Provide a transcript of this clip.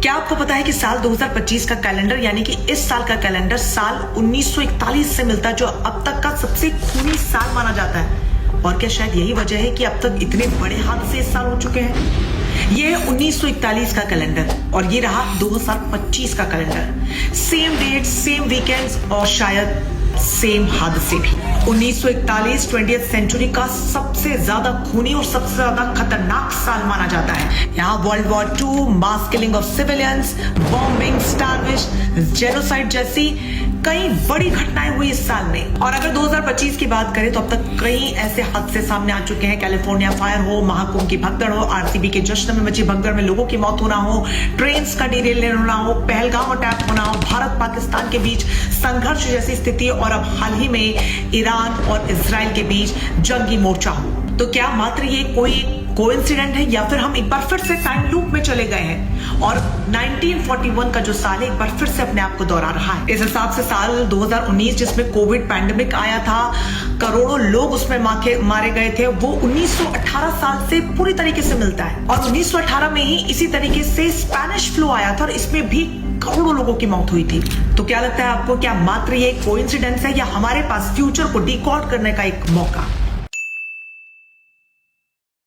क्या आपको पता है कि साल 2025 का कैलेंडर यानी कि इस साल का कैलेंडर साल 1941 से मिलता है, जो अब तक का सबसे खूनी साल माना जाता है। और क्या शायद यही वजह है कि अब तक इतने बड़े हादसे इस साल हो चुके हैं। ये है 1941 का कैलेंडर और ये रहा 2025 का calendar. Same date, same weekends और शायद सेम हादसे भी। 1941 20th सेंचुरी का सबसे ज्यादा खूनी और सबसे ज्यादा खतरनाक साल माना जाता है। यहाँ world war 2, mass killing of civilians, bombing, स्टारविश, जेनोसाइड जैसी कई बड़ी घटनाएं हुई इस साल में। और अगर 2025 की बात करें तो अब तक कई ऐसे हादसे सामने आ चुके हैं। कैलिफोर्निया फायर हो, महाकुंभ की भगदड़ हो, आरसीबी के जश्न में मची भगदड़ में लोगों की मौत होना हो, ट्रेन का डिरेल होना हो, पहलगाम अटैक होना हो, भारत पाकिस्तान के बीच संघर्ष जैसी स्थिति और अब हाल ही में ईरान और इजराइल के बीच जंगी मोर्चा हो। तो क्या मात्र ये कोई कोइंसिडेंट है या फिर हम एक बार फिर से टाइम लूप में चले गए हैं और 1941 का जो साल है एक बार फिर से अपने आप को दोहरा रहा है। इस हिसाब से साल 2019 जिसमें कोविड पैंडेमिक आया था, करोड़ों लोग उसमें मारे गए थे, वो 1918 साल से पूरी तरीके से मिलता है। और 1918 में ही इसी तरीके से स्पेनिश फ्लू आया था और इसमें भी करोड़ों लोगों की मौत हुई थी। तो क्या लगता है आपको, क्या मात्र ये कोइंसिडेंस है या हमारे पास फ्यूचर को डिकोड करने का एक मौका?